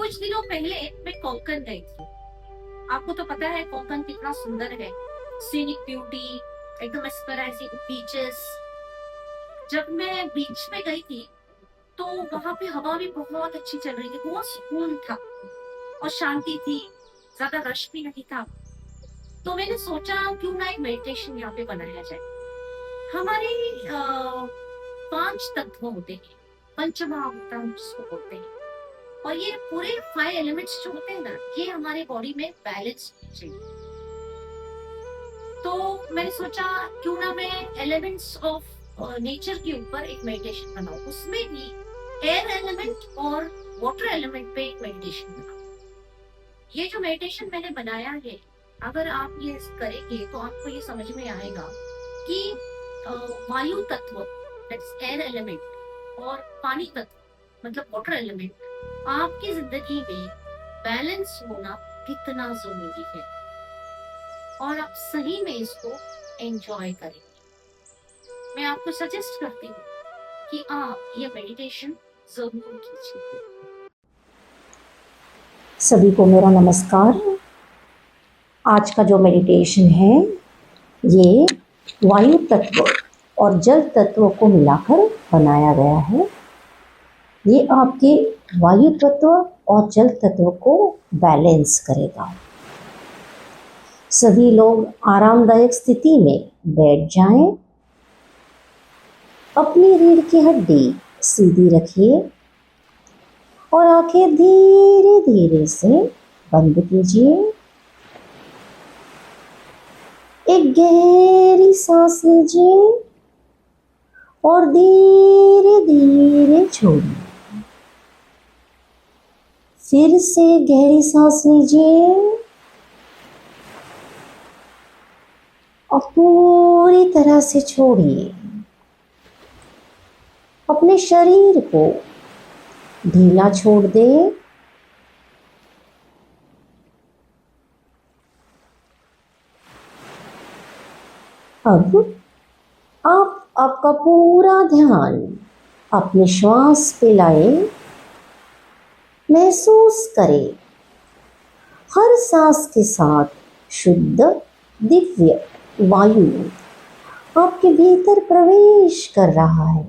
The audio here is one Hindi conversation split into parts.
कुछ दिनों पहले मैं कोंकण गई थी। आपको तो पता है कोंकण कितना सुंदर है, सीनिक ब्यूटी, एकदम मेस्मराइजिंग बीचेस। जब मैं बीच पे गई थी तो वहां पे हवा भी बहुत अच्छी चल रही थी, बहुत सुकून था और शांति थी, ज्यादा रश भी नहीं था। तो मैंने सोचा क्यों ना एक मेडिटेशन यहाँ पे बनाया जाए। हमारे पांच तत्व होते हैं, पंचमहाभूत हम जिसको बोलते हैं, और ये पूरे 5 एलिमेंट्स जो होते हैं ना, ये हमारे बॉडी में बैलेंस होने चाहिए। तो मैंने सोचा क्यों ना मैं एलिमेंट्स ऑफ नेचर के ऊपर एक मेडिटेशन बनाऊं, उसमें भी एयर एलिमेंट और वाटर एलिमेंट पे एक मेडिटेशन बनाऊं। ये जो मेडिटेशन मैंने बनाया है, अगर आप ये करेंगे तो आपको ये समझ में आएगा कि वायु तत्व दैट्स एयर एलिमेंट और पानी तत्व मतलब वाटर एलिमेंट आपकी जिंदगी में बैलेंस होना कितना जरूरी है, और आप सही में इसको एंजॉय करेंगे। मैं आपको सजेस्ट करती हूँ कि आप ये मेडिटेशन जरूर कीजिए। सभी को मेरा नमस्कार। आज का जो मेडिटेशन है ये वायु तत्व और जल तत्व को मिलाकर बनाया गया है। ये आपके वायु तत्व और जल तत्व को बैलेंस करेगा। सभी लोग आरामदायक स्थिति में बैठ जाएं, अपनी रीढ़ की हड्डी सीधी रखिए और आंखें धीरे धीरे से बंद कीजिए। एक गहरी सांस लीजिए और धीरे धीरे छोड़िए। फिर से गहरी सांस लीजिए और पूरी तरह से छोड़िए। अपने शरीर को ढीला छोड़ दे। अब आप आपका पूरा ध्यान अपने श्वास पे लाएं। महसूस करें हर सांस के साथ शुद्ध दिव्य वायु आपके भीतर प्रवेश कर रहा है।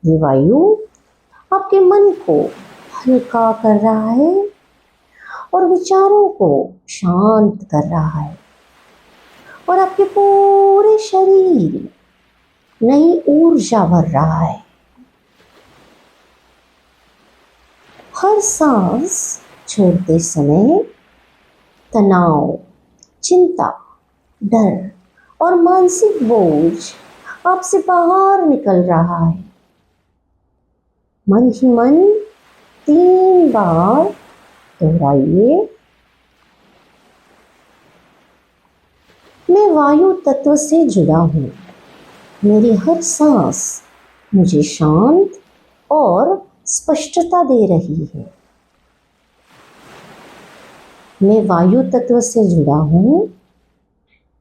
ये वायु आपके मन को हल्का कर रहा है और विचारों को शांत कर रहा है और आपके पूरे शरीर नई ऊर्जा भर रहा है। हर सांस छोड़ते समय तनाव, चिंता, डर और मानसिक बोझ आपसे बाहर निकल रहा है। मन ही मन 3 बार दोहराइए, मैं वायु तत्व से जुड़ा हूँ। मेरी हर सांस मुझे शांत और स्पष्टता दे रही है। मैं वायु तत्व से जुड़ा हूँ।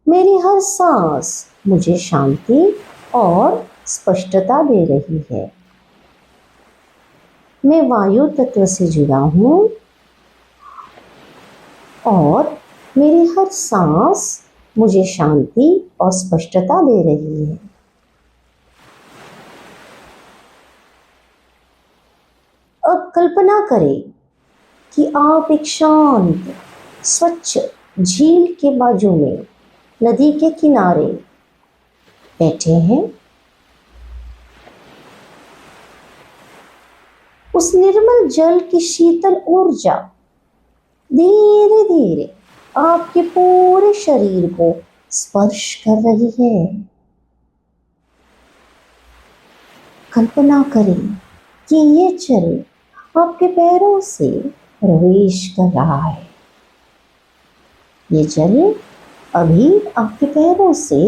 मेरी हर सांस मुझे शांति और स्पष्टता दे रही है। मैं वायु तत्व से जुड़ा हूँ और मेरी हर सांस मुझे शांति और स्पष्टता दे रही है। अब कल्पना करें कि आप एक शांत, स्वच्छ झील के बाजू में नदी के किनारे बैठे हैं। उस निर्मल जल की शीतल ऊर्जा धीरे धीरे आपके पूरे शरीर को स्पर्श कर रही है। कल्पना करें कि ये जल आपके पैरों से प्रवेश कर रहा है। ये जल अभी आपके पैरों से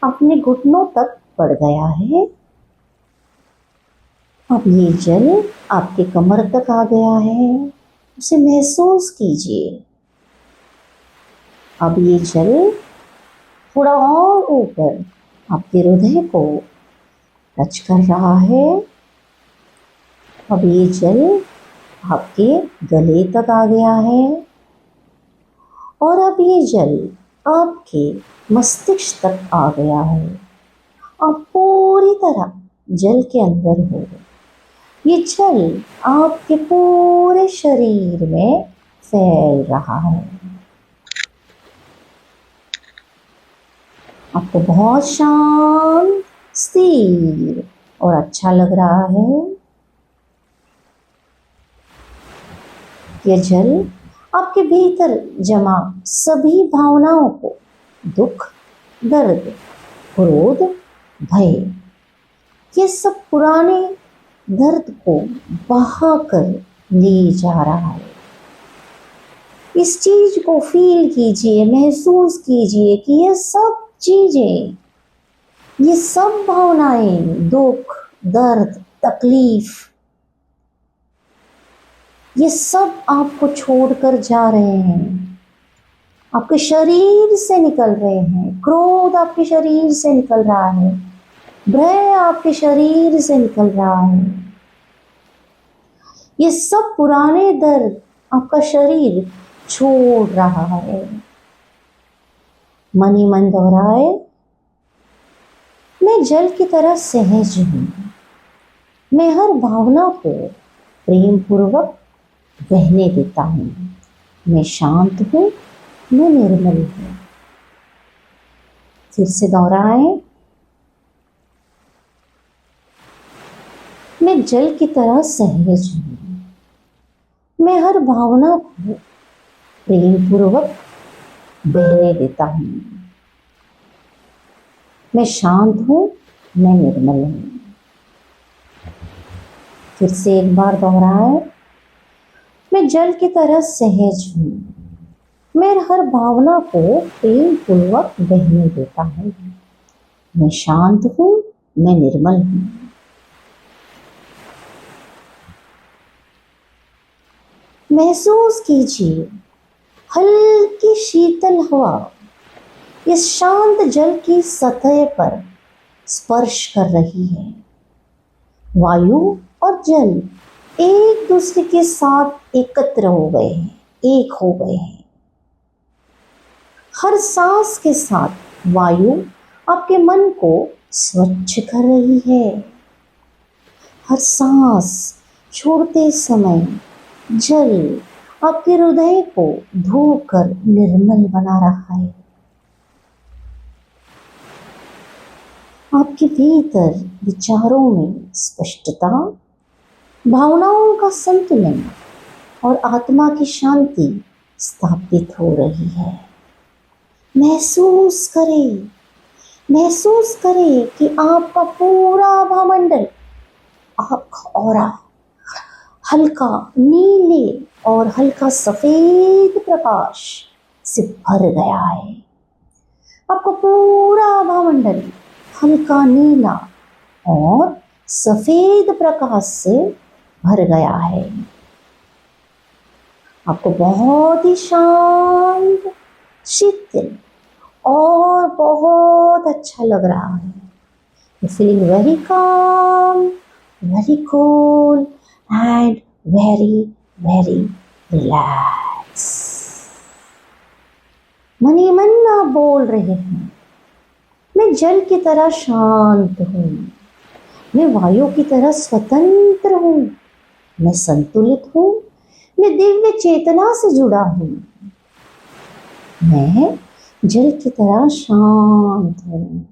अपने घुटनों तक बढ़ गया है। अब ये जल आपके कमर तक आ गया है, उसे महसूस कीजिए। अब ये जल थोड़ा और ऊपर आपके हृदय को टच कर रहा है। अब ये जल आपके गले तक आ गया है और अब ये जल आपके मस्तिष्क तक आ गया है। आप पूरी तरह जल के अंदर हो। ये जल आपके पूरे शरीर में फैल रहा है। आपको बहुत शांत, स्थिर और अच्छा लग रहा है। यह जल आपके भीतर जमा सभी भावनाओं को, दुख, दर्द, क्रोध, भय, ये सब पुराने दर्द को बहाकर ले जा रहा है। इस चीज को फील कीजिए, महसूस कीजिए कि ये सब चीजें, ये सब भावनाएं, दुख, दर्द, तकलीफ, ये सब आपको छोड़कर जा रहे हैं, आपके शरीर से निकल रहे हैं। क्रोध आपके शरीर से निकल रहा है, भय आपके शरीर से निकल रहा है। ये सब पुराने दर्द आपका शरीर छोड़ रहा है। मन ही मन दोहराए, मैं जल की तरह सहज हूँ। मैं हर भावना को प्रेम पूर्वक बहने देता हूँ। मैं शांत हूँ, मैं निर्मल हूँ। फिर से दोहराए, मैं जल की तरह सहज हूँ। मैं हर भावना को प्रेम पूर्वक बहने देता हूँ। मैं शांत हूँ, मैं निर्मल हूँ। फिर से एक बार दोहराए, मैं जल की तरह सहज हूँ। मैं हर भावना को प्रेम पूर्वक बहने देता हूँ। मैं शांत हूँ, मैं निर्मल हूँ। महसूस कीजिए, हल्की शीतल हवा इस शांत जल की सतह पर स्पर्श कर रही है। वायु और जल एक दूसरे के साथ एकत्र हो गए हैं, एक हो गए हैं। हर सांस के साथ वायु आपके मन को स्वच्छ कर रही है। हर सांस छोड़ते समय जल आपके हृदय को धोकर निर्मल बना रहा है। आपके भीतर विचारों में स्पष्टता, भावनाओं का संतुलन और आत्मा की शांति स्थापित हो रही है। महसूस करें कि आपका पूरा भावमंडल, आपका ऑरा हल्का नीले और हल्का सफेद प्रकाश से भर गया है। आपका पूरा भावमंडल हल्का नीला और सफेद प्रकाश से भर गया है। आपको बहुत ही शांत, शीतल और बहुत अच्छा लग रहा है। You feeling very calm, very cool and very relaxed। मन ही मन आप बोल रहे हैं, मैं जल की तरह शांत हूँ, मैं वायु की तरह स्वतंत्र हूँ, मैं संतुलित हूँ, मैं दिव्य चेतना से जुड़ा हूँ, मैं जल की तरह शांत हूँ,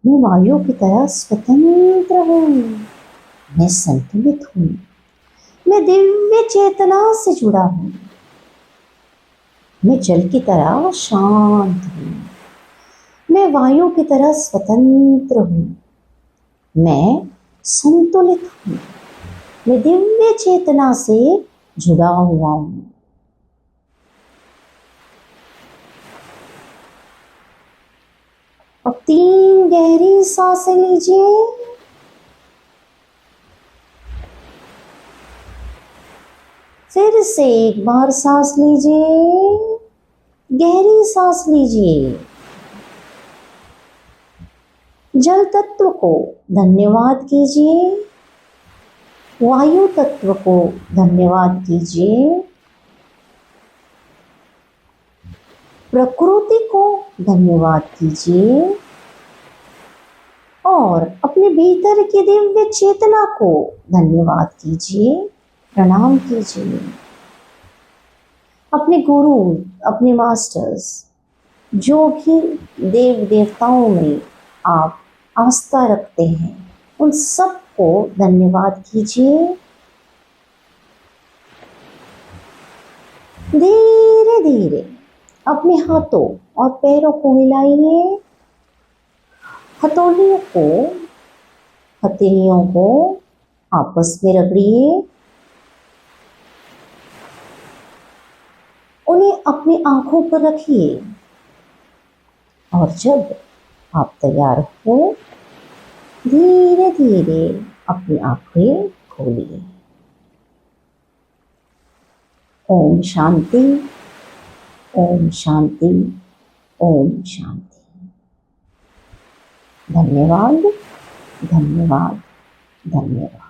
मैं वायु की तरह स्वतंत्र हूँ, मैं संतुलित हूँ, मैं दिव्य चेतना से जुड़ा हूँ, मैं जल की तरह शांत हूँ, मैं वायु की तरह स्वतंत्र हूँ, मैं संतुलित हूँ, मैं दिव्य चेतना से जुड़ा हुआ हूँ। अब 3 गहरी सांसें लीजिए। फिर से एक बार सांस लीजिए, गहरी सांस लीजिए। जल तत्व को धन्यवाद कीजिए। वायु तत्व को धन्यवाद कीजिए, प्रकृति को धन्यवाद कीजिए और अपने भीतर की दिव्य चेतना को धन्यवाद कीजिए, प्रणाम कीजिए। अपने गुरु, अपने मास्टर्स, जो भी देव देवताओं में आप आस्था रखते हैं, उन सबको धन्यवाद कीजिए। धीरे धीरे अपने हाथों और पैरों को हिलाइए, हथेलियों को आपस में रगड़िए, उन्हें अपनी आंखों पर रखिए और जब आप तैयार हो धीरे धीरे अपनी आंखें खोलिए। ओम शांति, ओम शांति, ओम शांति। धन्यवाद, धन्यवाद, धन्यवाद।